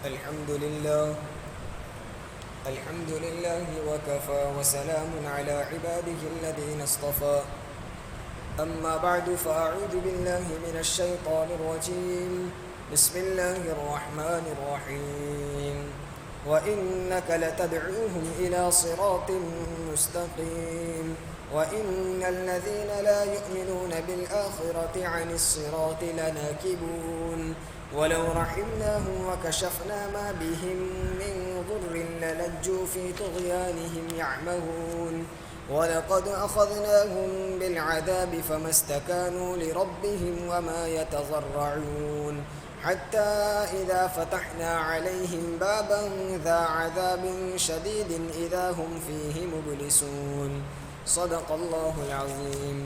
الحمد لله وكفى وسلام على عباده الذين اصطفى أما بعد فأعوذ بالله من الشيطان الرجيم بسم الله الرحمن الرحيم وإنك لتدعوهم إلى صراط مستقيم وإن الذين لا يؤمنون بالآخرة عن الصراط لناكبون ولو رحمناهم وكشفنا ما بهم من ضر للجوا في طغيانهم يعمهون ولقد أخذناهم بالعذاب فما استكانوا لربهم وما يتضرعون حتى إذا فتحنا عليهم بابا ذا عذاب شديد إذا هم فيه مبلسون صدق اللہ العظیم۔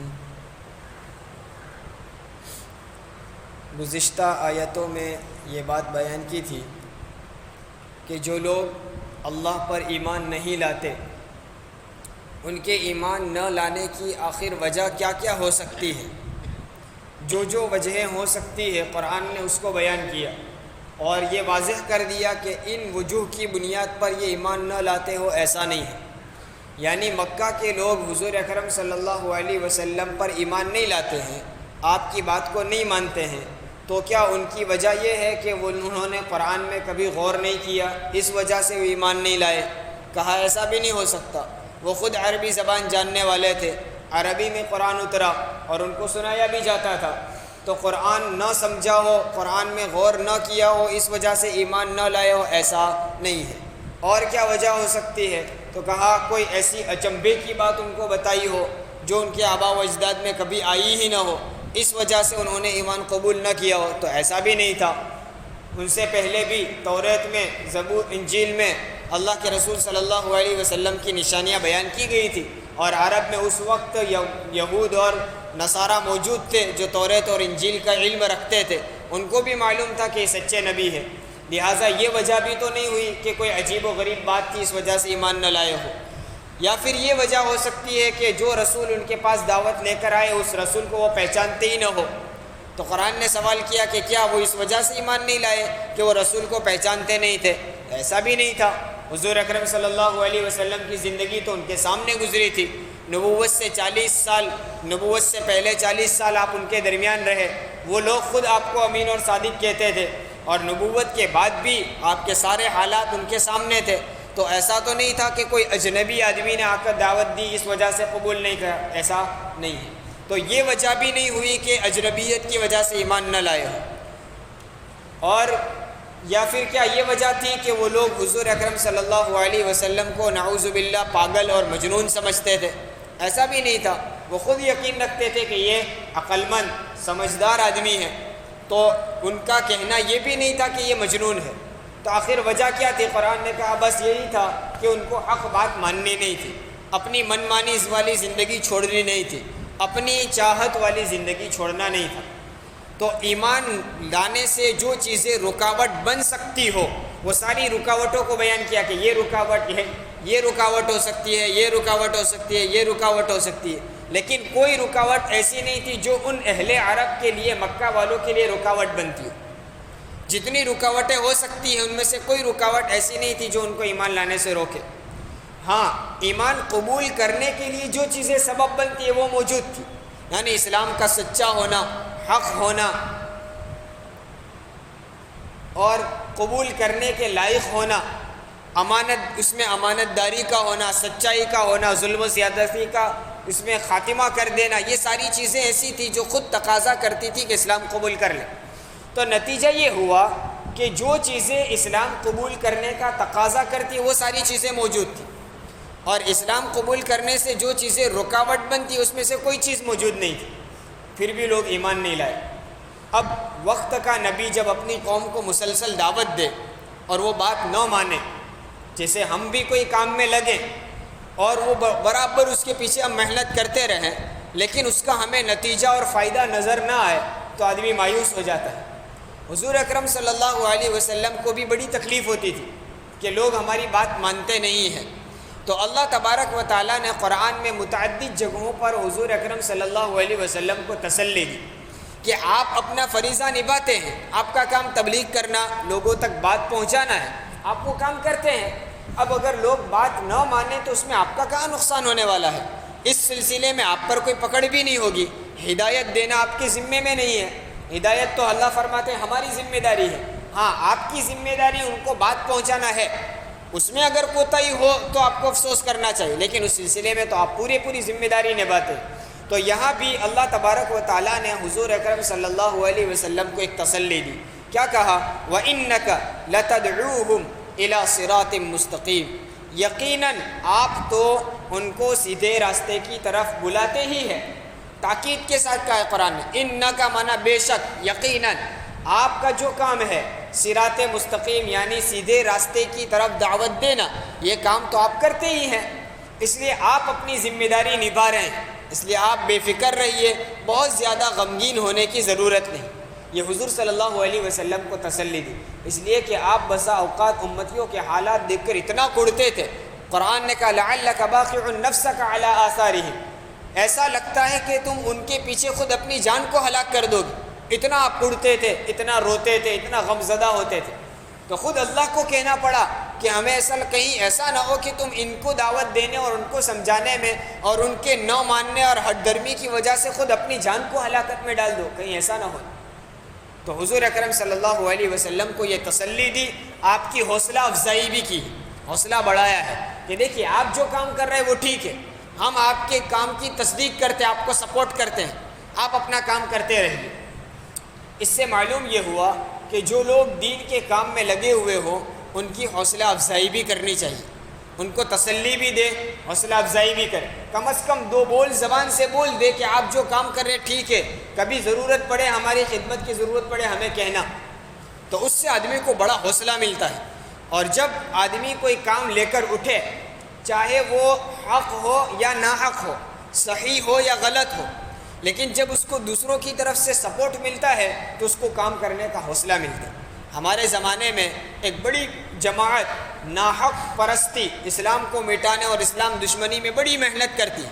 گزشتہ آیتوں میں یہ بات بیان کی تھی کہ جو لوگ اللہ پر ایمان نہیں لاتے ان کے ایمان نہ لانے کی آخر وجہ کیا کیا ہو سکتی ہے، جو وجہیں ہو سکتی ہے قرآن نے اس کو بیان کیا اور یہ واضح کر دیا کہ ان وجوہ کی بنیاد پر یہ ایمان نہ لاتے ہو ایسا نہیں ہے۔ یعنی مکہ کے لوگ حضور اکرم صلی اللہ علیہ وسلم پر ایمان نہیں لاتے ہیں، آپ کی بات کو نہیں مانتے ہیں، تو کیا ان کی وجہ یہ ہے کہ انہوں نے قرآن میں کبھی غور نہیں کیا اس وجہ سے وہ ایمان نہیں لائے؟ کہا ایسا بھی نہیں ہو سکتا، وہ خود عربی زبان جاننے والے تھے، عربی میں قرآن اترا اور ان کو سنایا بھی جاتا تھا، تو قرآن نہ سمجھا ہو، قرآن میں غور نہ کیا ہو اس وجہ سے ایمان نہ لائے ہو ایسا نہیں ہے۔ اور کیا وجہ ہو سکتی ہے؟ تو کہا کوئی ایسی اچنبھے کی بات ان کو بتائی ہو جو ان کے آباء و اجداد میں کبھی آئی ہی نہ ہو، اس وجہ سے انہوں نے ایمان قبول نہ کیا ہو، تو ایسا بھی نہیں تھا۔ ان سے پہلے بھی توریت میں، زبور، انجیل میں اللہ کے رسول صلی اللہ علیہ وسلم کی نشانیاں بیان کی گئی تھی، اور عرب میں اس وقت یہود اور نصارہ موجود تھے جو توریت اور انجیل کا علم رکھتے تھے، ان کو بھی معلوم تھا کہ یہ سچے نبی ہے، لہٰذا یہ وجہ بھی تو نہیں ہوئی کہ کوئی عجیب و غریب بات تھی اس وجہ سے ایمان نہ لائے ہو۔ یا پھر یہ وجہ ہو سکتی ہے کہ جو رسول ان کے پاس دعوت لے کر آئے اس رسول کو وہ پہچانتے ہی نہ ہو، تو قرآن نے سوال کیا کہ کیا وہ اس وجہ سے ایمان نہیں لائے کہ وہ رسول کو پہچانتے نہیں تھے؟ ایسا بھی نہیں تھا۔ حضور اکرم صلی اللہ علیہ وسلم کی زندگی تو ان کے سامنے گزری تھی، نبوت سے 40 سال، نبوت سے پہلے 40 سال آپ ان کے درمیان رہے، وہ لوگ خود آپ کو امین اور صادق کہتے تھے، اور نبوت کے بعد بھی آپ کے سارے حالات ان کے سامنے تھے، تو ایسا تو نہیں تھا کہ کوئی اجنبی آدمی نے آ کر دعوت دی اس وجہ سے قبول نہیں کیا، ایسا نہیں ہے۔ تو یہ وجہ بھی نہیں ہوئی کہ اجنبیت کی وجہ سے ایمان نہ لائے ہو۔ اور یا پھر کیا یہ وجہ تھی کہ وہ لوگ حضور اکرم صلی اللہ علیہ وسلم کو نعوذ باللہ پاگل اور مجنون سمجھتے تھے؟ ایسا بھی نہیں تھا، وہ خود یقین رکھتے تھے کہ یہ عقل مند سمجھدار آدمی ہے، تو ان کا کہنا یہ بھی نہیں تھا کہ یہ مجنون ہے۔ تو آخر وجہ کیا تھی؟ قرآن نے کہا بس یہی تھا کہ ان کو حق بات ماننی نہیں تھی، اپنی من مانی والی زندگی چھوڑنی نہیں تھی، اپنی چاہت والی زندگی چھوڑنا نہیں تھا۔ تو ایمان لانے سے جو چیزیں رکاوٹ بن سکتی ہو وہ ساری رکاوٹوں کو بیان کیا کہ یہ رکاوٹ ہے، یہ رکاوٹ ہو سکتی ہے، یہ رکاوٹ ہو سکتی ہے، یہ رکاوٹ ہو سکتی ہے، لیکن کوئی رکاوٹ ایسی نہیں تھی جو ان اہل عرب کے لیے، مکہ والوں کے لیے رکاوٹ بنتی ہو۔ جتنی رکاوٹیں ہو سکتی ہیں ان میں سے کوئی رکاوٹ ایسی نہیں تھی جو ان کو ایمان لانے سے روکے۔ ہاں، ایمان قبول کرنے کے لیے جو چیزیں سبب بنتی ہیں وہ موجود تھی، یعنی اسلام کا سچا ہونا، حق ہونا، اور قبول کرنے کے لائق ہونا، امانت، اس میں امانت داری کا ہونا، سچائی کا ہونا، ظلم و زیادتی کا اس میں خاتمہ کر دینا، یہ ساری چیزیں ایسی تھی جو خود تقاضا کرتی تھی کہ اسلام قبول کر لیں۔ تو نتیجہ یہ ہوا کہ جو چیزیں اسلام قبول کرنے کا تقاضا کرتی وہ ساری چیزیں موجود تھیں، اور اسلام قبول کرنے سے جو چیزیں رکاوٹ بنتی اس میں سے کوئی چیز موجود نہیں تھی، پھر بھی لوگ ایمان نہیں لائے۔ اب وقت کا نبی جب اپنی قوم کو مسلسل دعوت دے اور وہ بات نہ مانے، جیسے ہم بھی کوئی کام میں لگیں اور وہ برابر اس کے پیچھے ہم محنت کرتے رہیں لیکن اس کا ہمیں نتیجہ اور فائدہ نظر نہ آئے تو آدمی مایوس ہو جاتا ہے۔ حضور اکرم صلی اللہ علیہ وسلم کو بھی بڑی تکلیف ہوتی تھی کہ لوگ ہماری بات مانتے نہیں ہیں، تو اللہ تبارک و تعالیٰ نے قرآن میں متعدد جگہوں پر حضور اکرم صلی اللہ علیہ وسلم کو تسلی دی کہ آپ اپنا فریضہ نبھاتے ہیں، آپ کا کام تبلیغ کرنا، لوگوں تک بات پہنچانا ہے، آپ وہ کام کرتے ہیں۔ اب اگر لوگ بات نہ مانیں تو اس میں آپ کا کہاں نقصان ہونے والا ہے؟ اس سلسلے میں آپ پر کوئی پکڑ بھی نہیں ہوگی، ہدایت دینا آپ کے ذمے میں نہیں ہے۔ ہدایت تو اللہ فرماتے ہیں ہماری ذمہ داری ہے، ہاں آپ کی ذمہ داری ان کو بات پہنچانا ہے، اس میں اگر کوتاہی ہو تو آپ کو افسوس کرنا چاہیے، لیکن اس سلسلے میں تو آپ پوری ذمہ داری نبھاتے ہیں۔ تو یہاں بھی اللہ تبارک و تعالیٰ نے حضور اکرم صلی اللہ علیہ وسلم کو ایک تسلی دی، کیا کہا؟ وَإِنَّكَ لَتَدْعُوهُمْ إِلَى صِرَاطٍ مُسْتَقِيمٍ، یقیناً آپ تو ان کو سیدھے راستے کی طرف بلاتے ہی ہیں۔ تاکید کے ساتھ کہا ہے قرآن نے، اِنَّكَ مانا بے شک، یقیناً آپ کا جو کام ہے صراط مستقیم یعنی سیدھے راستے کی طرف دعوت دینا، یہ کام تو آپ کرتے ہی ہیں، اس لیے آپ اپنی ذمہ داری نبھا رہے ہیں، اس لیے آپ بے فکر رہیے، بہت زیادہ غمگین ہونے کی ضرورت نہیں۔ یہ حضور صلی اللہ علیہ وسلم کو تسلی دی، اس لیے کہ آپ بسا اوقات امتیوں کے حالات دیکھ کر اتنا کڑتے تھے۔ قرآن نے کہا لعلک باخع نفسک علی آثارہم، ایسا لگتا ہے کہ تم ان کے پیچھے خود اپنی جان کو ہلاک کر دو گے، اتنا آپ کڑتے تھے، اتنا روتے تھے، اتنا غمزدہ ہوتے تھے۔ تو خود اللہ کو کہنا پڑا کہ ہمیں کہیں ایسا نہ ہو کہ تم ان کو دعوت دینے اور ان کو سمجھانے میں اور ان کے نہ ماننے اور ہٹ درمی کی وجہ سے خود اپنی جان کو ہلاکت میں ڈال دو، کہیں ایسا نہ ہو۔ تو حضور اکرم صلی اللہ علیہ وسلم کو یہ تسلی دی، آپ کی حوصلہ افزائی بھی کی، حوصلہ بڑھایا ہے کہ دیکھیے آپ جو کام کر رہے ہیں وہ ٹھیک ہے، ہم آپ کے کام کی تصدیق کرتے ہیں، آپ کو سپورٹ کرتے ہیں، آپ اپنا کام کرتے رہیے۔ اس سے معلوم یہ ہوا کہ جو لوگ دین کے کام میں لگے ہوئے ہوں ان کی حوصلہ افزائی بھی کرنی چاہیے، ان کو تسلی بھی دے، حوصلہ افزائی بھی کرے، کم از کم دو بول زبان سے بول دے کہ آپ جو کام کر رہے ہیں ٹھیک ہے، کبھی ضرورت پڑے، ہماری خدمت کی ضرورت پڑے ہمیں کہنا، تو اس سے آدمی کو بڑا حوصلہ ملتا ہے۔ اور جب آدمی کوئی کام لے کر اٹھے، چاہے وہ حق ہو یا ناحق ہو، صحیح ہو یا غلط ہو، لیکن جب اس کو دوسروں کی طرف سے سپورٹ ملتا ہے تو اس کو کام کرنے کا حوصلہ ملتا ہے۔ ہمارے زمانے میں ایک بڑی جماعت ناحق پرستی، اسلام کو مٹانے اور اسلام دشمنی میں بڑی محنت کرتی ہے،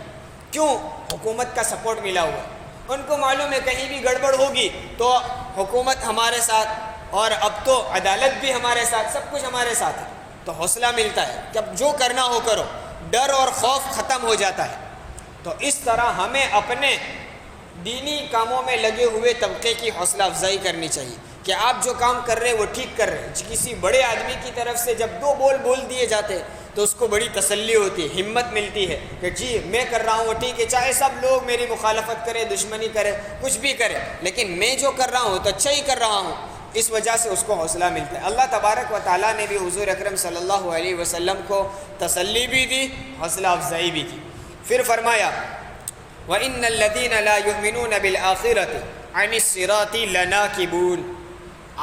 کیوں؟ حکومت کا سپورٹ ملا ہوا ہے، ان کو معلوم ہے کہیں بھی گڑبڑ ہوگی تو حکومت ہمارے ساتھ، اور اب تو عدالت بھی ہمارے ساتھ، سب کچھ ہمارے ساتھ ہے، تو حوصلہ ملتا ہے کہ اب جو کرنا ہو کرو، ڈر اور خوف ختم ہو جاتا ہے۔ تو اس طرح ہمیں اپنے دینی کاموں میں لگے ہوئے طبقے کی حوصلہ افزائی کرنی چاہیے کہ آپ جو کام کر رہے ہیں وہ ٹھیک کر رہے ہیں۔ کسی بڑے آدمی کی طرف سے جب دو بول دیے جاتے تو اس کو بڑی تسلی ہوتی ہے، ہمت ملتی ہے کہ جی میں کر رہا ہوں وہ ٹھیک ہے، چاہے سب لوگ میری مخالفت کرے، دشمنی کرے، کچھ بھی کرے، لیکن میں جو کر رہا ہوں تو اچھا ہی کر رہا ہوں، اس وجہ سے اس کو حوصلہ ملتا ہے۔ اللہ تبارک و تعالیٰ نے بھی حضور اکرم صلی اللہ علیہ وسلم کو تسلی بھی دی، حوصلہ افزائی بھی کی۔ پھر فرمایا وَإِنَّ الَّذِينَ لَا يُؤْمِنُونَ بِالْآخِرَةِ عَنِ الصِّرَاطِ لَنَاكِبُونَ،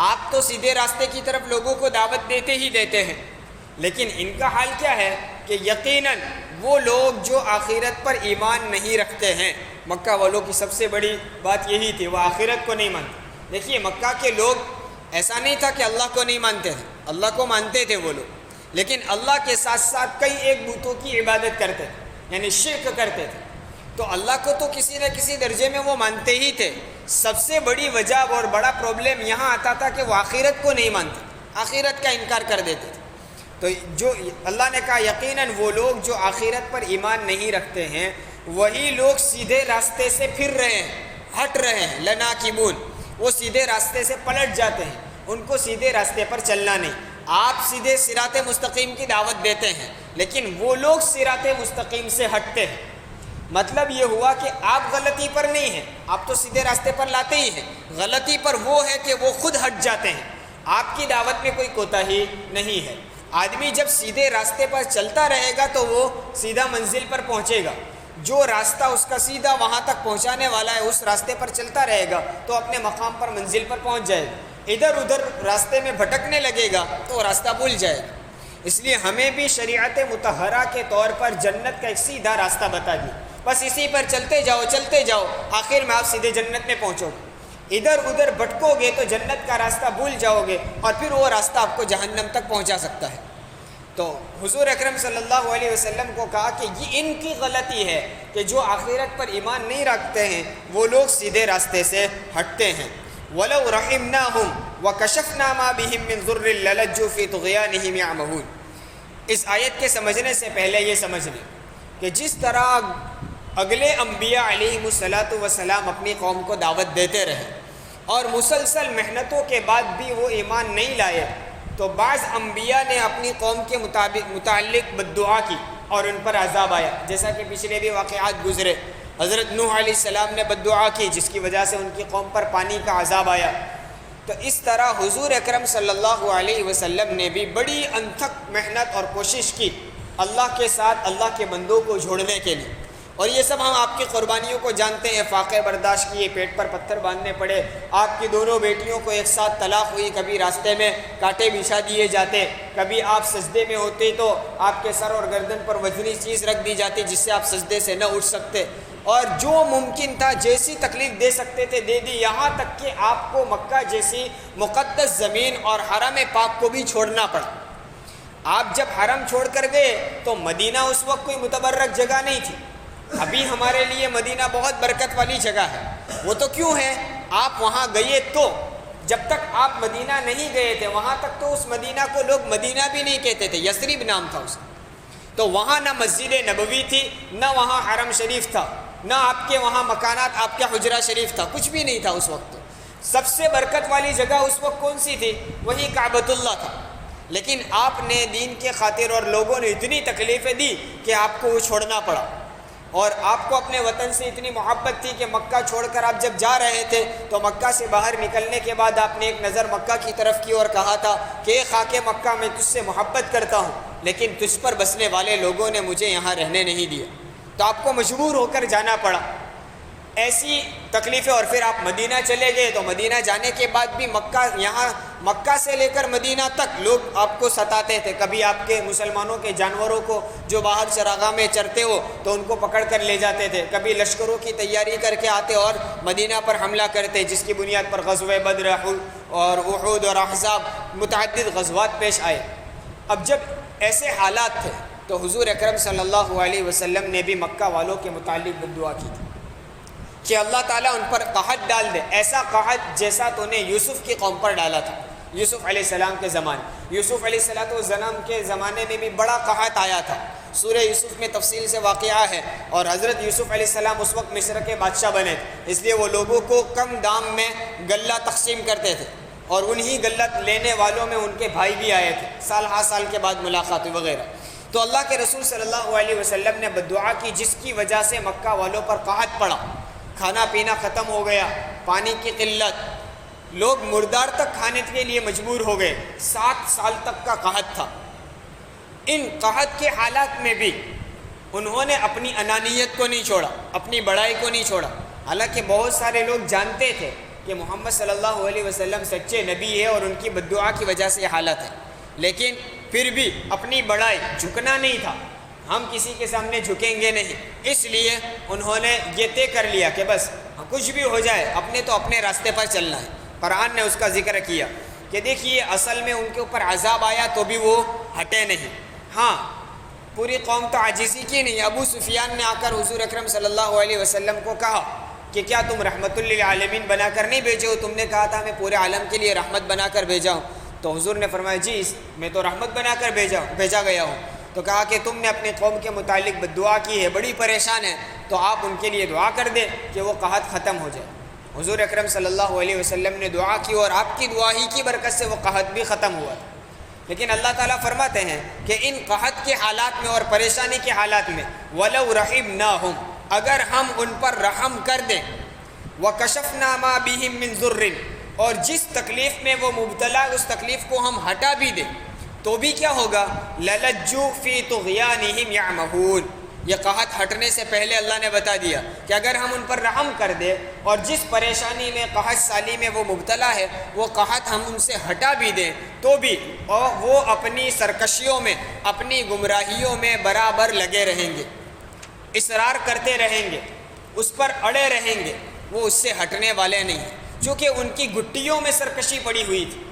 آپ تو سیدھے راستے کی طرف لوگوں کو دعوت دیتے ہی دیتے ہیں، لیکن ان کا حال کیا ہے کہ یقیناً وہ لوگ جو آخرت پر ایمان نہیں رکھتے ہیں، مکہ والوں کی سب سے بڑی بات یہی تھی، وہ آخرت کو نہیں مانتے۔ دیکھیے مکہ کے لوگ ایسا نہیں تھا کہ اللہ کو نہیں مانتے تھے، اللہ کو مانتے تھے وہ لوگ، لیکن اللہ کے ساتھ ساتھ کئی ایک بتوں کی عبادت کرتے تھے، یعنی شرک کرتے تھے۔ تو اللہ کو تو کسی نہ کسی درجے میں وہ مانتے ہی تھے، سب سے بڑی وجہ اور بڑا پرابلم یہاں آتا تھا کہ وہ آخرت کو نہیں مانتے، آخرت کا انکار کر دیتے تھے۔ تو جو اللہ نے کہا یقیناً وہ لوگ جو آخرت پر ایمان نہیں رکھتے ہیں وہی لوگ سیدھے راستے سے پھر رہے ہیں، ہٹ رہے ہیں، لناکبون، وہ سیدھے راستے سے پلٹ جاتے ہیں، ان کو سیدھے راستے پر چلنا نہیں۔ آپ سیدھے صراط مستقیم کی دعوت دیتے ہیں لیکن وہ لوگ صراط مستقیم سے ہٹتے ہیں۔ مطلب یہ ہوا کہ آپ غلطی پر نہیں ہیں، آپ تو سیدھے راستے پر لاتے ہی ہیں، غلطی پر وہ ہے کہ وہ خود ہٹ جاتے ہیں، آپ کی دعوت میں کوئی کوتاہی نہیں ہے۔ آدمی جب سیدھے راستے پر چلتا رہے گا تو وہ سیدھا منزل پر پہنچے گا، جو راستہ اس کا سیدھا وہاں تک پہنچانے والا ہے اس راستے پر چلتا رہے گا تو اپنے مقام پر منزل پر پہنچ جائے گا۔ ادھر ادھر راستے میں بھٹکنے لگے گا تو راستہ بھول جائے گا۔ اس لیے ہمیں بھی شریعت مطہرہ کے طور پر جنت کا ایک سیدھا راستہ بتا دیا، بس اسی پر چلتے جاؤ، آخر میں آپ سیدھے جنت میں پہنچو گے۔ ادھر ادھر بھٹکو گے تو جنت کا راستہ بھول جاؤ گے اور پھر وہ راستہ آپ کو جہنم تک پہنچا سکتا ہے۔ تو حضور اکرم صلی اللہ علیہ وسلم کو کہا کہ یہ ان کی غلطی ہے کہ جو آخرت پر ایمان نہیں رکھتے ہیں وہ لوگ سیدھے راستے سے ہٹتے ہیں۔ وَلَوْ رَحِمْنَاهُمْ وَكَشَفْنَا مَا بِهِمْ مِنْ ضُرٍّ لَلَجُّوا فِي طُغْيَانِهِمْ يَعْمَهُونَ۔ اس آیت کے سمجھنے سے پہلے یہ سمجھ لیں کہ جس طرح اگلے انبیاء علیہم السلام اپنی قوم کو دعوت دیتے رہے اور مسلسل محنتوں کے بعد بھی وہ ایمان نہیں لائے، تو بعض انبیاء نے اپنی قوم کے متعلق بددعا کی اور ان پر عذاب آیا، جیسا کہ پچھلے بھی واقعات گزرے۔ حضرت نوح علیہ السلام نے بددعا کی جس کی وجہ سے ان کی قوم پر پانی کا عذاب آیا۔ تو اس طرح حضور اکرم صلی اللہ علیہ وسلم نے بھی بڑی انتھک محنت اور کوشش کی اللہ کے ساتھ اللہ کے بندوں کو جوڑنے کے لیے، اور یہ سب ہم آپ کی قربانیوں کو جانتے ہیں، فاقے برداشت کیے، پیٹ پر پتھر باندھنے پڑے، آپ کی دونوں بیٹیوں کو ایک ساتھ طلاق ہوئی، کبھی راستے میں کانٹے بچھا دیے جاتے، کبھی آپ سجدے میں ہوتے تو آپ کے سر اور گردن پر وزنی چیز رکھ دی جاتی جس سے آپ سجدے سے نہ اٹھ سکتے، اور جو ممکن تھا جیسی تکلیف دے سکتے تھے دے دی، یہاں تک کہ آپ کو مکہ جیسی مقدس زمین اور حرم پاک کو بھی چھوڑنا پڑا۔ آپ جب حرم چھوڑ کر گئے تو مدینہ اس وقت کوئی متبرک جگہ نہیں تھی، ابھی ہمارے لیے مدینہ بہت برکت والی جگہ ہے۔ وہ تو کیوں ہے، آپ وہاں گئے تو جب تک آپ مدینہ نہیں گئے تھے وہاں تک تو اس مدینہ کو لوگ مدینہ بھی نہیں کہتے تھے، یثرب نام تھا اس کا۔ تو وہاں نہ مسجد نبوی تھی، نہ وہاں حرم شریف تھا، نہ آپ کے وہاں مکانات، آپ کا حجرہ شریف تھا، کچھ بھی نہیں تھا اس وقت۔ سب سے برکت والی جگہ اس وقت کون سی تھی؟ وہی کعبۃ اللہ تھا۔ لیکن آپ نے دین کے خاطر اور لوگوں نے اتنی تکلیفیں دی کہ آپ کو وہ چھوڑنا پڑا، اور آپ کو اپنے وطن سے اتنی محبت تھی کہ مکہ چھوڑ کر آپ جب جا رہے تھے تو مکہ سے باہر نکلنے کے بعد آپ نے ایک نظر مکہ کی طرف کی اور کہا تھا کہ اے خاک مکہ، میں تجھ سے محبت کرتا ہوں لیکن تجھ پر بسنے والے لوگوں نے مجھے یہاں رہنے نہیں دیا، تو آپ کو مجبور ہو کر جانا پڑا۔ ایسی تکلیفیں، اور پھر آپ مدینہ چلے گئے تو مدینہ جانے کے بعد بھی مکہ سے لے کر مدینہ تک لوگ آپ کو ستاتے تھے، کبھی آپ کے مسلمانوں کے جانوروں کو جو باہر چراغاہ میں چرتے ہو تو ان کو پکڑ کر لے جاتے تھے، کبھی لشکروں کی تیاری کر کے آتے اور مدینہ پر حملہ کرتے، جس کی بنیاد پر غزوہ بدر اور احد اور احزاب متعدد غزوات پیش آئے۔ اب جب ایسے حالات تھے تو حضور اکرم صلی اللہ علیہ وسلم نے بھی مکہ والوں کے متعلق بددعا کی تھی کہ اللہ تعالیٰ ان پر قحط ڈال دے، ایسا قحط جیسا تو نے یوسف کی قوم پر ڈالا تھا یوسف علیہ السلام کے زمانے۔ یوسف علیہ السلام کے زمانے میں بھی بڑا قحط آیا تھا، سورہ یوسف میں تفصیل سے واقعہ ہے، اور حضرت یوسف علیہ السلام اس وقت مصر کے بادشاہ بنے تھے، اس لیے وہ لوگوں کو کم دام میں غلہ تقسیم کرتے تھے، اور انہی غلہ لینے والوں میں ان کے بھائی بھی آئے تھے، سال ہر سال کے بعد ملاقات وغیرہ۔ تو اللہ کے رسول صلی اللہ علیہ وسلم نے بددعا کی جس کی وجہ سے مکہ والوں پر قحط پڑا، کھانا پینا ختم ہو گیا، پانی کی قلت، لوگ مردار تک کھانے کے لیے مجبور ہو گئے، 7 سال تک کا قحط تھا۔ ان قحط کے حالات میں بھی انہوں نے اپنی انانیت کو نہیں چھوڑا، اپنی بڑائی کو نہیں چھوڑا، حالانکہ بہت سارے لوگ جانتے تھے کہ محمد صلی اللہ علیہ وسلم سچے نبی ہے اور ان کی بددعا کی وجہ سے یہ حالت ہے، لیکن پھر بھی اپنی بڑائی، جھکنا نہیں تھا، ہم کسی کے سامنے جھکیں گے نہیں، اس لیے انہوں نے یہ طے کر لیا کہ بس کچھ بھی ہو جائے اپنے تو اپنے راستے پر چلنا ہے۔ قرآن نے اس کا ذکر کیا کہ دیکھیے اصل میں ان کے اوپر عذاب آیا تو بھی وہ ہٹے نہیں۔ ہاں، پوری قوم تو عاجزی کی نہیں۔ ابو سفیان نے آ کر حضور اکرم صلی اللہ علیہ وسلم کو کہا کہ کیا تم رحمت للعالمین بنا کر نہیں بھیجے ہو؟ تم نے کہا تھا میں پورے عالم کے لیے رحمت بنا کر بھیجا ہوں۔ تو حضور نے فرمایا جی میں تو رحمت بنا کر بھیجا گیا ہوں۔ تو کہا کہ تم نے اپنی قوم کے متعلق بددعا کی ہے، بڑی پریشان ہے، تو آپ ان کے لیے دعا کر دیں کہ وہ قحط ختم ہو جائے۔ حضور اکرم صلی اللہ علیہ وسلم نے دعا کی اور آپ کی دعا ہی کی برکت سے وہ قحط بھی ختم ہوا۔ لیکن اللہ تعالیٰ فرماتے ہیں کہ ان قحط کے حالات میں اور پریشانی کے حالات میں وَلَوْ رَحِمْنَاهُمْ، اگر ہم ان پر رحم کر دیں، وَكَشَفْنَا مَا بِهِمْ مِنْ ضُرٍّ، اور جس تکلیف میں وہ مبتلا اس تکلیف کو ہم ہٹا بھی دیں تو بھی کیا ہوگا؟ لَلَجُّوا فِي طُغْيَانِهِمْ يَعْمَهُونَ۔ یہ قحط ہٹنے سے پہلے اللہ نے بتا دیا کہ اگر ہم ان پر رحم کر دیں اور جس پریشانی میں قحط سالی میں وہ مبتلا ہے وہ قحط ہم ان سے ہٹا بھی دیں تو بھی اور وہ اپنی سرکشیوں میں، اپنی گمراہیوں میں برابر لگے رہیں گے، اصرار کرتے رہیں گے، اس پر اڑے رہیں گے، وہ اس سے ہٹنے والے نہیں ہیں، چونکہ ان کی گھٹیوں میں سرکشی پڑی ہوئی تھی۔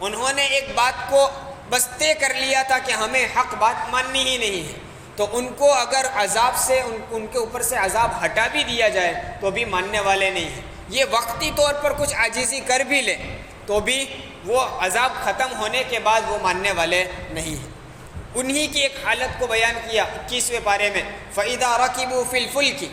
انہوں نے ایک بات کو بس طے کر لیا تھا کہ ہمیں حق بات ماننی ہی نہیں ہے، تو ان کو اگر عذاب سے ان کے اوپر سے عذاب ہٹا بھی دیا جائے تو بھی ماننے والے نہیں ہیں۔ یہ وقتی طور پر کچھ عاجزی کر بھی لے تو بھی وہ عذاب ختم ہونے کے بعد وہ ماننے والے نہیں ہیں۔ انہی کی ایک حالت کو بیان کیا 21ویں پارے میں، فَإِذَا رَكِبُوا فِي الْفُلْكِ،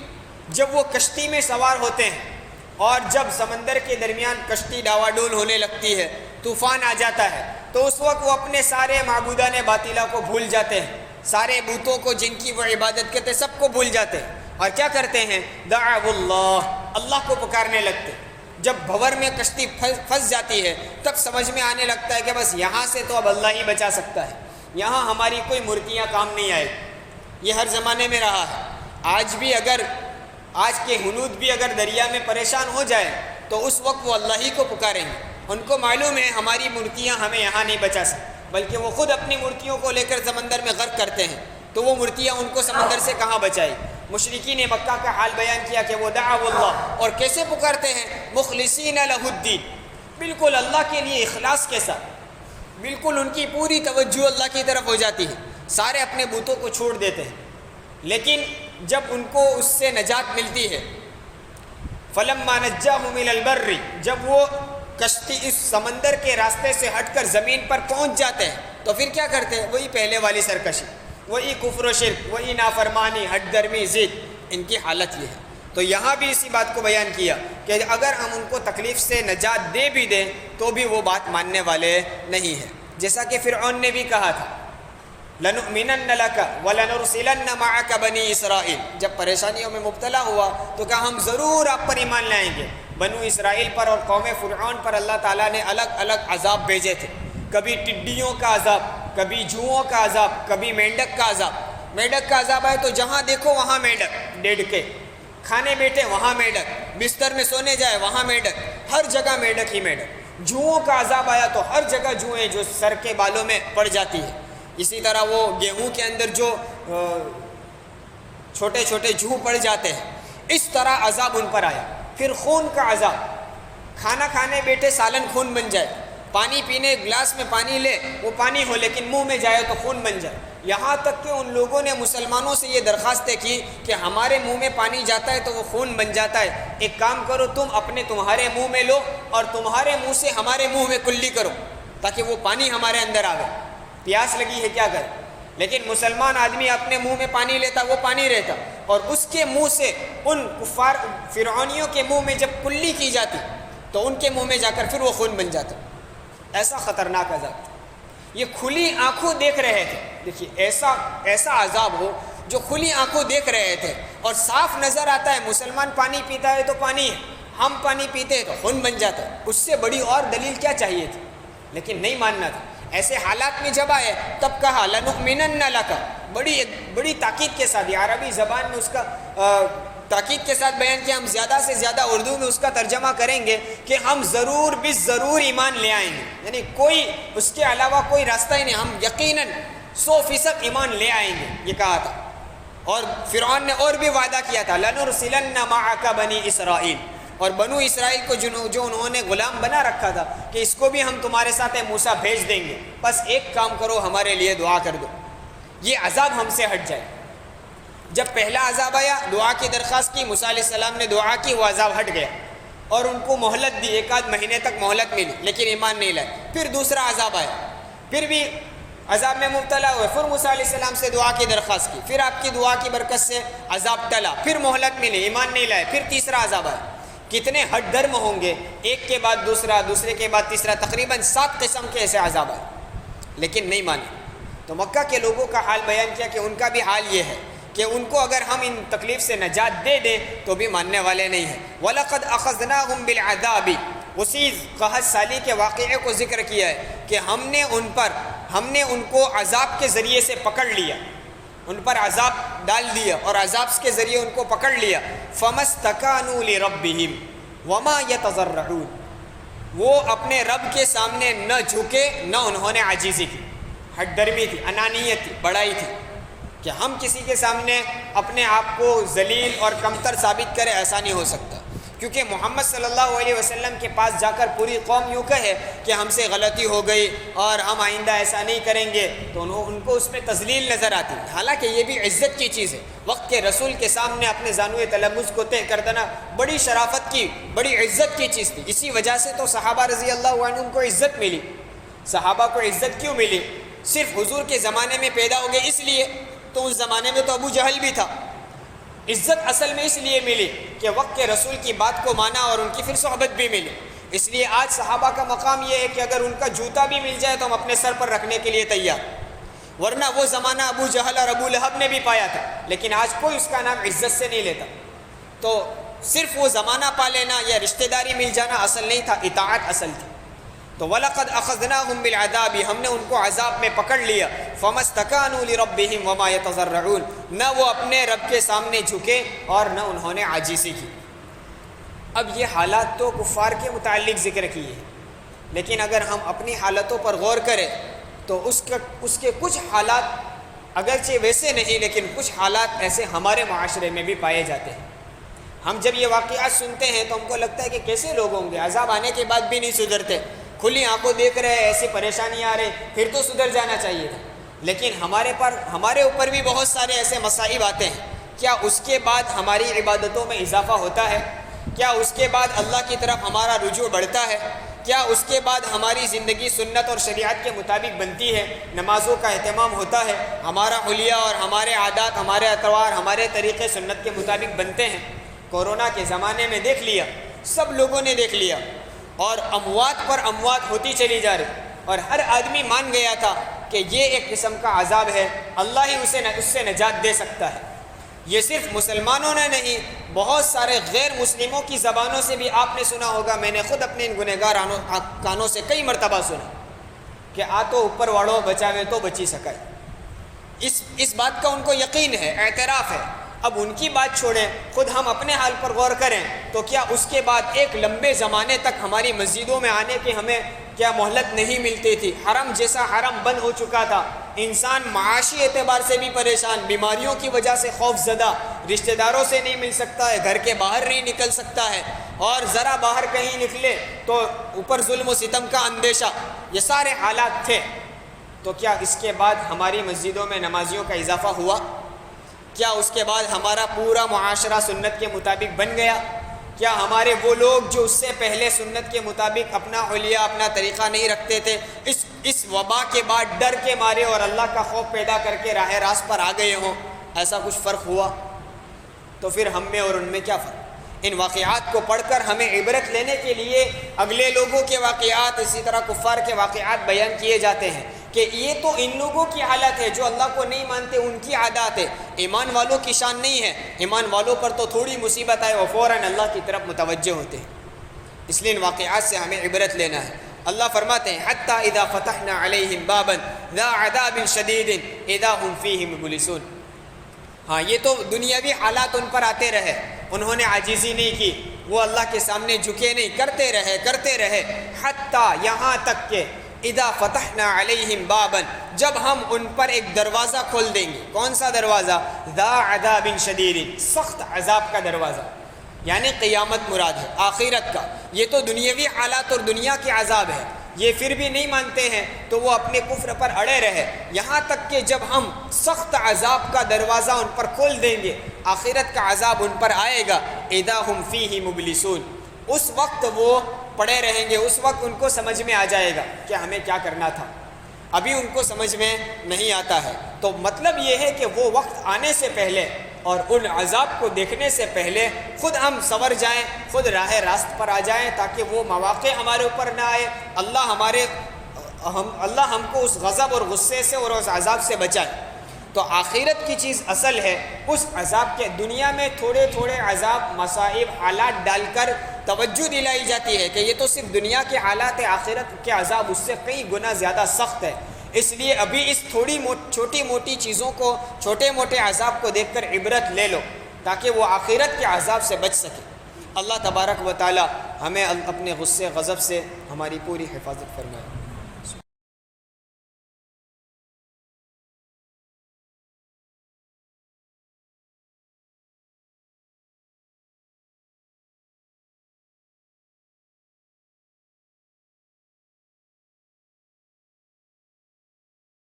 جب وہ کشتی میں سوار ہوتے ہیں اور جب سمندر کے درمیان کشتی ڈاوا ڈول ہونے لگتی ہے، طوفان آ جاتا ہے، تو اس وقت وہ اپنے سارے معبودان باطلہ کو بھول جاتے ہیں، سارے بتوں کو جن کی وہ عبادت کرتے سب کو بھول جاتے ہیں، اور کیا کرتے ہیں؟ دعوا اللہ کو پکارنے لگتے ہیں۔ جب بھور میں کشتی پھنس جاتی ہے تب سمجھ میں آنے لگتا ہے کہ بس یہاں سے تو اب اللہ ہی بچا سکتا ہے، یہاں ہماری کوئی مورتیاں کام نہیں آئے۔ یہ ہر زمانے میں رہا ہے، آج بھی اگر آج کے ہنود بھی اگر دریا میں پریشان ہو جائے تو اس وقت وہ اللہ ہی کو پکاریں گے۔ ان کو معلوم ہے ہماری مورتیاں ہمیں یہاں نہیں بچا سکتی، بلکہ وہ خود اپنی مورتیوں کو لے کر سمندر میں غرق کرتے ہیں، تو وہ مورتیاں ان کو سمندر سے کہاں بچائے۔ مشرکین مکہ کا حال بیان کیا کہ وہ دعوا اللہ، اور کیسے پکارتے ہیں؟ مخلصین لہ الدین، بالکل اللہ کے لیے اخلاص کے ساتھ، بالکل ان کی پوری توجہ اللہ کی طرف ہو جاتی ہے، سارے اپنے بتوں کو چھوڑ دیتے ہیں۔ لیکن جب ان کو اس سے نجات ملتی ہے، فلما نجاہم الی البر، جب وہ کشتی اس سمندر کے راستے سے ہٹ کر زمین پر پہنچ جاتے ہیں تو پھر کیا کرتے ہیں؟ وہی پہلے والی سرکشی، وہی کفر و شرک، وہی نافرمانی، ہٹ درمی، ضد، ان کی حالت یہ ہے۔ تو یہاں بھی اسی بات کو بیان کیا کہ اگر ہم ان کو تکلیف سے نجات دے بھی دیں تو بھی وہ بات ماننے والے نہیں ہیں، جیسا کہ فرعون نے بھی کہا تھا لَنُؤْمِنَنَّ لَكَ وَلَنُرْسِلَنَّ مَعَكَ بَنِي اسرائیل، جب پریشانیوں میں مبتلا ہوا تو کہا ہم ضرور آپ پر ایمان لائیں گے۔ بنو اسرائیل پر اور قوم فرعون پر اللہ تعالیٰ نے الگ الگ عذاب بھیجے تھے، کبھی ٹڈیوں کا عذاب، کبھی جوؤں کا عذاب، کبھی مینڈک کا عذاب۔ مینڈک کا عذاب آئے تو جہاں دیکھو وہاں مینڈک ڈیڑھ کے، کھانے بیٹھے وہاں مینڈک، بستر میں سونے جائے وہاں مینڈک، ہر جگہ مینڈک ہی مینڈک۔ جوؤں کا عذاب آیا تو ہر جگہ جوئیں جو سر کے بالوں میں پڑ جاتی ہے۔ اسی طرح وہ گیہوں کے اندر جو چھوٹے چھوٹے جو پڑ جاتے ہیں، اس طرح عذاب ان پر آیا۔ پھر خون کا عذاب، کھانا کھانے بیٹھے سالن خون بن جائے، پانی پینے گلاس میں پانی لے وہ پانی ہو لیکن منہ میں جائے تو خون بن جائے۔ یہاں تک کہ ان لوگوں نے مسلمانوں سے یہ درخواستیں کی کہ ہمارے منہ میں پانی جاتا ہے تو وہ خون بن جاتا ہے، ایک کام کرو تم تمہارے منہ میں لو اور تمہارے منہ سے ہمارے منہ میں کلی کرو تاکہ وہ پانی ہمارے اندر آئے۔ پیاس لگی ہے کیا کرے، لیکن مسلمان آدمی اپنے منہ میں پانی لیتا وہ پانی رہتا، اور اس کے منہ سے ان کفار فرعونیوں کے منہ میں جب کلی کی جاتی تو ان کے منہ میں جا کر پھر وہ خون بن جاتا۔ ایسا خطرناک عذاب، یہ کھلی آنکھوں دیکھ رہے تھے۔ دیکھیے ایسا عذاب ہو جو کھلی آنکھوں دیکھ رہے تھے اور صاف نظر آتا ہے، مسلمان پانی پیتا ہے تو پانی ہے، ہم پانی پیتے ہیں تو خون بن جاتا ہے، اس سے بڑی اور دلیل کیا چاہیے تھی؟ لیکن نہیں ماننا تھا۔ ایسے حالات میں جب آئے تب کہا لَنُؤْمِنَنَّ لَكَ، بڑی تاکید کے ساتھ، عربی زبان میں اس کا تاکید کے ساتھ بیان کیا، ہم زیادہ سے زیادہ اردو میں اس کا ترجمہ کریں گے کہ ہم ضرور ضرور ایمان لے آئیں گے، یعنی کوئی اس کے علاوہ کوئی راستہ ہی نہیں، ہم یقیناً 100% ایمان لے آئیں گے، یہ کہا تھا۔ اور فرعون نے اور بھی وعدہ کیا تھا لَنُرْسِلَنَّ مَعَكَ بَنِي اسرائیل، اور بنو اسرائیل کو جو انہوں نے غلام بنا رکھا تھا کہ اس کو بھی ہم تمہارے ساتھ موسیٰ بھیج دیں گے، بس ایک کام کرو ہمارے لیے دعا کر دو، یہ عذاب ہم سے ہٹ جائے۔ جب پہلا عذاب آیا دعا کی درخواست کی، موسیٰ علیہ السلام نے دعا کی، وہ عذاب ہٹ گیا اور ان کو مہلت دی، 1 مہینے تک مہلت ملی لیکن ایمان نہیں لائے۔ پھر دوسرا عذاب آیا، پھر بھی عذاب میں مبتلا ہوئے، پھر موسیٰ علیہ السلام سے دعا کی درخواست کی، پھر آپ کی دعا کی برکت سے عذاب ٹلا، پھر مہلت ملی، ایمان نہیں لائے، پھر تیسرا عذاب آیا۔ کتنے ہٹ درم ہوں گے، ایک کے بعد دوسرا، دوسرے کے بعد تیسرا، تقریباً 7 قسم کے ایسے عذاب آئے لیکن نہیں مانے۔ تو مکہ کے لوگوں کا حال بیان کیا کہ ان کا بھی حال یہ ہے کہ ان کو اگر ہم ان تکلیف سے نجات دے دیں تو بھی ماننے والے نہیں ہیں۔ وَلَقَدْ أَخَذْنَاهُمْ بِالْعَذَابِ، اسی قحط سالی کے واقعے کو ذکر کیا ہے کہ ہم نے ان کو عذاب کے ذریعے سے پکڑ لیا، ان پر عذاب ڈال دیا اور عذاب کے ذریعے ان کو پکڑ لیا۔ فَمَسْتَكَانُوا لِرَبِّهِمْ وَمَا يَتَضَرَّعُونَ، وہ اپنے رب کے سامنے نہ جھکے، نہ انہوں نے عاجزی کی، ہٹ درمی تھی، انانیت تھی، بڑائی تھی کہ ہم کسی کے سامنے اپنے آپ کو ذلیل اور کمتر ثابت کریں، ایسا نہیں ہو سکتا۔ کیونکہ محمد صلی اللہ علیہ وسلم کے پاس جا کر پوری قوم یوں کہے کہ ہم سے غلطی ہو گئی اور ہم آئندہ ایسا نہیں کریں گے تو ان کو اس میں تذلیل نظر آتی ہے، حالانکہ یہ بھی عزت کی چیز ہے۔ وقت کے رسول کے سامنے اپنے زانوِ تلمذ کو طے کر دینا بڑی شرافت کی، بڑی عزت کی چیز تھی۔ اسی وجہ سے تو صحابہ رضی اللہ عنہم کو عزت ملی۔ صحابہ کو عزت کیوں ملی؟ صرف حضور کے زمانے میں پیدا ہو گئے اس لیے؟ تو اس زمانے میں تو ابو جہل بھی تھا۔ عزت اصل میں اس لیے ملی کہ وقت کے رسول کی بات کو مانا اور ان کی پھر صحبت بھی ملی۔ اس لیے آج صحابہ کا مقام یہ ہے کہ اگر ان کا جوتا بھی مل جائے تو ہم اپنے سر پر رکھنے کے لیے تیار، ورنہ وہ زمانہ ابو جہل اور ابو لہب نے بھی پایا تھا، لیکن آج کوئی اس کا نام عزت سے نہیں لیتا۔ تو صرف وہ زمانہ پا لینا یا رشتہ داری مل جانا اصل نہیں تھا، اطاعت اصل تھی۔ تو وَلَقَدْ أَخَذْنَاهُمْ بِالْعَذَابِ، ہم نے ان کو عذاب میں پکڑ لیا۔ فَمَا اسْتَكَانُوا لِرَبِّهِمْ وَمَا يَتَضَرَّعُونَ، نہ وہ اپنے رب کے سامنے جھکے اور نہ انہوں نے عاجزی کی۔ اب یہ حالات تو کفار کے متعلق ذکر کیے ہیں، لیکن اگر ہم اپنی حالتوں پر غور کریں تو اس کے کچھ حالات اگرچہ ویسے نہیں، لیکن کچھ حالات ایسے ہمارے معاشرے میں بھی پائے جاتے ہیں۔ ہم جب یہ واقعات سنتے ہیں تو ہم کو لگتا ہے کہ کیسے لوگ ہوں گے، عذاب آنے کے بعد بھی نہیں سدھرتے، کھلی آنکھوں دیکھ رہے ہیں ایسی پریشانیاں آ رہے، پھر تو سدھر جانا چاہیے تھا۔ لیکن ہمارے اوپر بھی بہت سارے ایسے مصائب آتے ہیں، کیا اس کے بعد ہماری عبادتوں میں اضافہ ہوتا ہے؟ کیا اس کے بعد اللہ کی طرف ہمارا رجوع بڑھتا ہے؟ کیا اس کے بعد ہماری زندگی سنت اور شریعت کے مطابق بنتی ہے؟ نمازوں کا اہتمام ہوتا ہے؟ ہمارا حلیہ اور ہمارے عادات، ہمارے اطوار، ہمارے طریقے سنت کے مطابق بنتے ہیں؟ کورونا کے زمانے میں دیکھ لیا، سب لوگوں نے دیکھ لیا، اور اموات پر اموات ہوتی چلی جا رہی، اور ہر آدمی مان گیا تھا کہ یہ ایک قسم کا عذاب ہے، اللہ ہی اس سے نجات دے سکتا ہے۔ یہ صرف مسلمانوں نے نہیں، بہت سارے غیر مسلموں کی زبانوں سے بھی آپ نے سنا ہوگا، میں نے خود اپنے ان گنہگار کانوں سے کئی مرتبہ سنا کہ آ تو اوپر واڑو بچاوے تو بچی سکائے۔ اس بات کا ان کو یقین ہے، اعتراف ہے۔ اب ان کی بات چھوڑیں، خود ہم اپنے حال پر غور کریں تو کیا اس کے بعد ایک لمبے زمانے تک ہماری مسجدوں میں آنے کی ہمیں کیا مہلت نہیں ملتی تھی؟ حرم جیسا حرم بند ہو چکا تھا، انسان معاشی اعتبار سے بھی پریشان، بیماریوں کی وجہ سے خوف زدہ، رشتہ داروں سے نہیں مل سکتا ہے، گھر کے باہر نہیں نکل سکتا ہے، اور ذرا باہر کہیں نکلے تو اوپر ظلم و ستم کا اندیشہ، یہ سارے حالات تھے۔ تو کیا اس کے بعد ہماری مسجدوں میں نمازیوں کا اضافہ ہوا؟ کیا اس کے بعد ہمارا پورا معاشرہ سنت کے مطابق بن گیا؟ کیا ہمارے وہ لوگ جو اس سے پہلے سنت کے مطابق اپنا حلیہ، اپنا طریقہ نہیں رکھتے تھے، اس وبا کے بعد ڈر کے مارے اور اللہ کا خوف پیدا کر کے راہ راست پر آ گئے ہوں؟ ایسا کچھ فرق ہوا؟ تو پھر ہم میں اور ان میں کیا فرق؟ ان واقعات کو پڑھ کر ہمیں عبرت لینے کے لیے اگلے لوگوں کے واقعات، اسی طرح کفار کے واقعات بیان کیے جاتے ہیں کہ یہ تو ان لوگوں کی حالت ہے جو اللہ کو نہیں مانتے، ان کی عادات ہے، ایمان والوں کی شان نہیں ہے۔ ایمان والوں پر تو تھوڑی مصیبت آئے وہ فوراً اللہ کی طرف متوجہ ہوتے ہیں۔ اس لیے ان واقعات سے ہمیں عبرت لینا ہے۔ اللہ فرماتے ہیں حتی اذا فتحنا علیہم بابا ذا عذاب شدید اذا ہم فیہ مبلسون۔ ہاں، یہ تو دنیاوی حالات ان پر آتے رہے، انہوں نے عاجزی نہیں کی، وہ اللہ کے سامنے جھکے نہیں، کرتے رہے حتی یہاں تک کہ اذا فتحنا علیہم بابا، جب ہم ان پر ایک دروازہ کھول دیں گے۔ کون سا دروازہ؟ ذا عذاب شدید، سخت عذاب کا دروازہ، یعنی قیامت مراد ہے، آخرت کا۔ یہ تو دنیاوی حالات اور دنیا کے عذاب ہے، یہ پھر بھی نہیں مانتے ہیں تو وہ اپنے کفر پر اڑے رہے، یہاں تک کہ جب ہم سخت عذاب کا دروازہ ان پر کھول دیں گے، آخرت کا عذاب ان پر آئے گا، اذا ہم فیہ مبلسون، اس وقت وہ پڑے رہیں گے، اس وقت ان کو سمجھ میں آ جائے گا کہ ہمیں کیا کرنا تھا۔ ابھی ان کو سمجھ میں نہیں آتا ہے۔ تو مطلب یہ ہے کہ وہ وقت آنے سے پہلے اور ان عذاب کو دیکھنے سے پہلے خود ہم سنور جائیں، خود راہ راست پر آ جائیں، تاکہ وہ مواقع ہمارے اوپر نہ آئے، اللہ ہم کو اس غضب اور غصے سے اور اس عذاب سے بچائے۔ تو آخرت کی چیز اصل ہے، اس عذاب کے دنیا میں تھوڑے تھوڑے عذاب، مصائب، حالات ڈال کر توجہ دلائی جاتی ہے کہ یہ تو صرف دنیا کے حالات ہے، آخرت کے عذاب اس سے کئی گنا زیادہ سخت ہے۔ اس لیے ابھی اس چھوٹی موٹی چیزوں کو، چھوٹے موٹے عذاب کو دیکھ کر عبرت لے لو تاکہ وہ آخرت کے عذاب سے بچ سکے۔ اللہ تبارک و تعالی ہمیں اپنے غصے غضب سے ہماری پوری حفاظت فرمائے۔